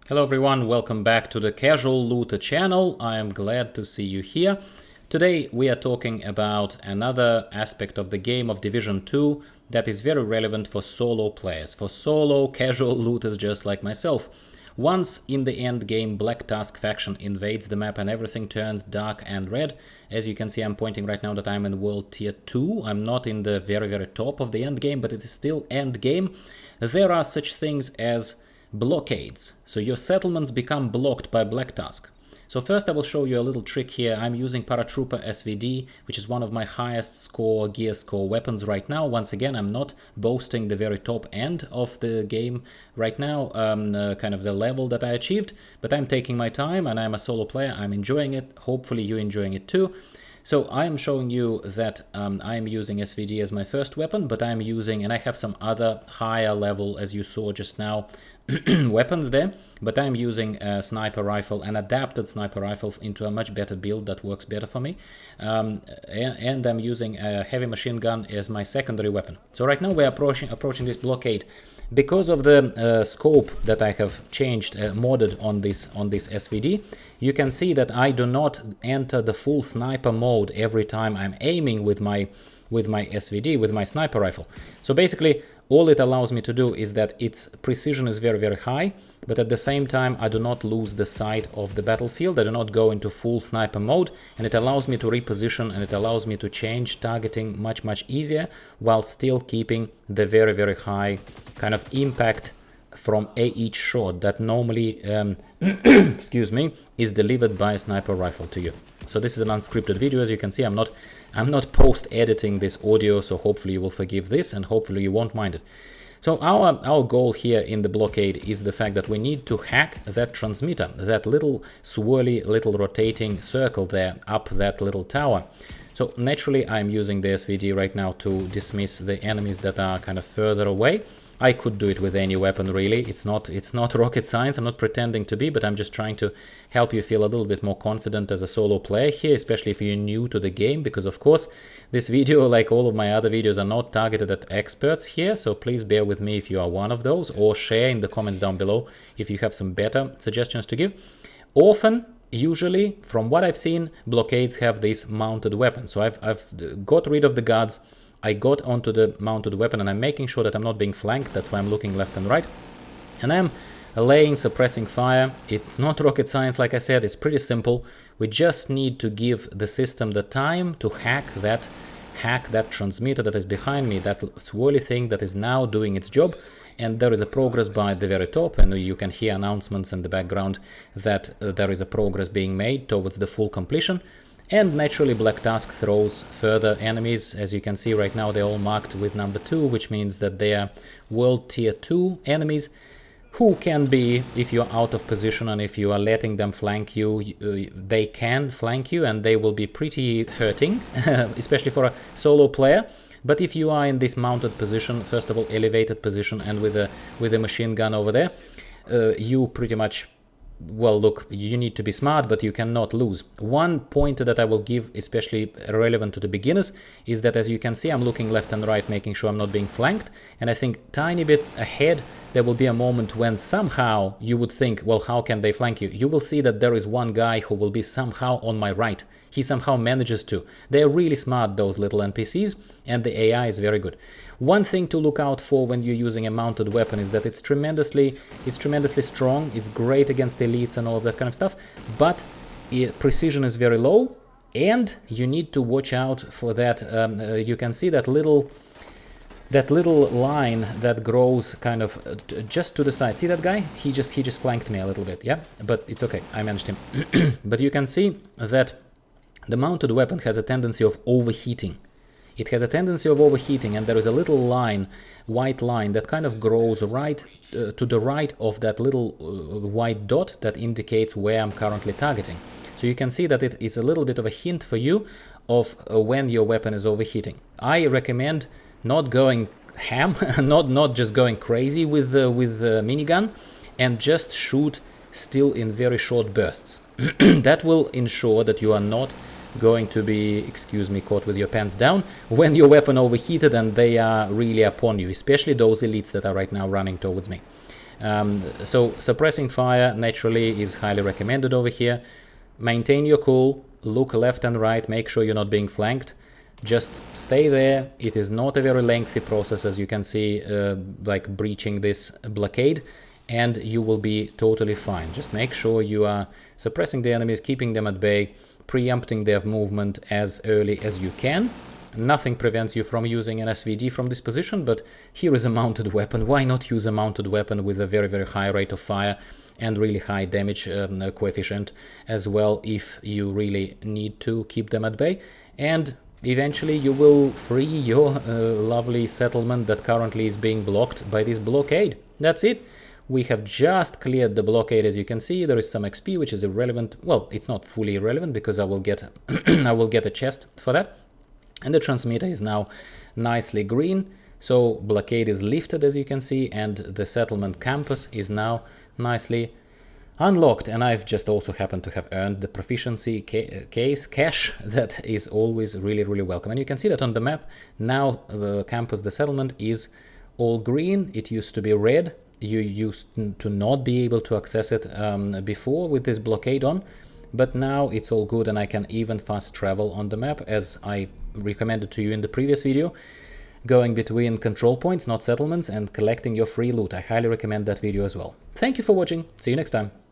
Hello everyone, welcome back to the Casual Looter channel. I am glad to see you here. Today we are talking about another aspect of the game of Division 2 that is very relevant for solo players, for solo casual looters just like myself. Once in the end game, Black Tusk faction invades the map and everything turns dark and red. As you can see, I'm pointing right now that I'm in World Tier 2. I'm not in the very top of the end game, but it is still end game. There are such things as blockades, so your settlements become blocked by Black Tusk. So first I will show you a little trick here. I'm using Paratrooper SVD, which is one of my highest score gear score weapons right now. Once again, I'm not boasting the very top end of the game right now, kind of the level that I achieved, but I'm taking my time and I'm a solo player. I'm enjoying it. Hopefully you're enjoying it too. So I am showing you that I'm using SVD as my first weapon, but I'm using, and I have some other higher level, as you saw just now, weapons there, but I'm using a sniper rifle, an adapted sniper rifle into a much better build that works better for me. And I'm using a heavy machine gun as my secondary weapon. So right now we're approaching this blockade. Because of the scope that I have changed, modded on this SVD, you can see that I do not enter the full sniper mode every time I'm aiming with my SVD, with my sniper rifle. So basically, all it allows me to do is that its precision is very high, but at the same time I do not lose the sight of the battlefield. I do not go into full sniper mode, and it allows me to reposition and it allows me to change targeting much easier while still keeping the very high kind of impact from each shot that normally excuse me, is delivered by a sniper rifle to you. So this is an unscripted video. As you can see, I'm not post-editing this audio, so hopefully you will forgive this and hopefully you won't mind it. So our goal here in the blockade is the fact that we need to hack that transmitter, that little swirly, little rotating circle there up that little tower. So naturally I'm using the SVD right now to dismiss the enemies that are kind of further away. I could do it with any weapon really. It's not rocket science. I'm not pretending to be, but I'm just trying to help you feel a little bit more confident as a solo player here, especially if you're new to the game, because of course this video, like all of my other videos, are not targeted at experts here, so please bear with me if you are one of those, or share in the comments down below if you have some better suggestions to give. Usually, from what I've seen, blockades have this mounted weapon. So I've got rid of the guards, I got onto the mounted weapon, and I'm making sure that I'm not being flanked. That's why I'm looking left and right. And I'm laying suppressing fire. It's not rocket science, like I said. It's pretty simple. We just need to give the system the time to hack that transmitter that is behind me, that swirly thing that is now doing its job. And there is a progress bar at the very top, and you can hear announcements in the background that there is a progress being made towards the full completion. And naturally Black Tusk throws further enemies. As you can see right now, they're all marked with number 2, which means that they are World Tier 2 enemies who can be, if you're out of position and if you are letting them flank you, they can flank you and they will be pretty hurting, especially for a solo player. But if you are in this mounted position, first of all elevated position, and with a machine gun over there, you pretty much, well, look, you need to be smart, but you cannot lose. One point that I will give, especially relevant to the beginners, is that as you can see, I'm looking left and right, making sure I'm not being flanked. And I think tiny bit ahead, there will be a moment when somehow you would think, well, how can they flank you? You will see that there is one guy who will be somehow on my right. He somehow manages to. They're really smart, those little NPCs, and the AI is very good. One thing to look out for when you're using a mounted weapon is that it's tremendously strong. It's great against elites and all of that kind of stuff, but precision is very low, and you need to watch out for that. You can see that little line that grows kind of just to the side. See that guy? He just flanked me a little bit, yeah, but it's okay. I managed him. But you can see that the mounted weapon has a tendency of overheating. It has a tendency of overheating, and there is a little line, white line, that kind of grows right to the right of that little white dot that indicates where I'm currently targeting. So you can see that it's a little bit of a hint for you of when your weapon is overheating. I recommend not going ham, not just going crazy with the minigun, and just shoot still in very short bursts. That will ensure that you are not going to be, excuse me, caught with your pants down when your weapon overheated and they are really upon you, especially those elites that are right now running towards me. So suppressing fire naturally is highly recommended over here. Maintain your cool, look left and right, make sure you're not being flanked. Just stay there. It is not a very lengthy process, as you can see, like breaching this blockade, and you will be totally fine. Just make sure you are suppressing the enemies, keeping them at bay, preempting their movement as early as you can. Nothing prevents you from using an SVD from this position, but here is a mounted weapon. Why not use a mounted weapon with a very, very high rate of fire and really high damage coefficient as well, if you really need to keep them at bay? And eventually you will free your lovely settlement that currently is being blocked by this blockade. That's it. We have just cleared the blockade. As you can see, there is some XP, which is irrelevant. Well, it's not fully irrelevant because I will get I will get a chest for that. And the transmitter is now nicely green. So blockade is lifted, as you can see, and the settlement campus is now nicely unlocked. And I've just also happened to have earned the proficiency cache that is always really, really welcome. And you can see that on the map now, campus, the settlement, is all green. It used to be red. You used to not be able to access it before with this blockade on, but now it's all good, and I can even fast travel on the map, as I recommended to you in the previous video, going between control points, not settlements, and collecting your free loot. I highly recommend that video as well. Thank you for watching. See you next time.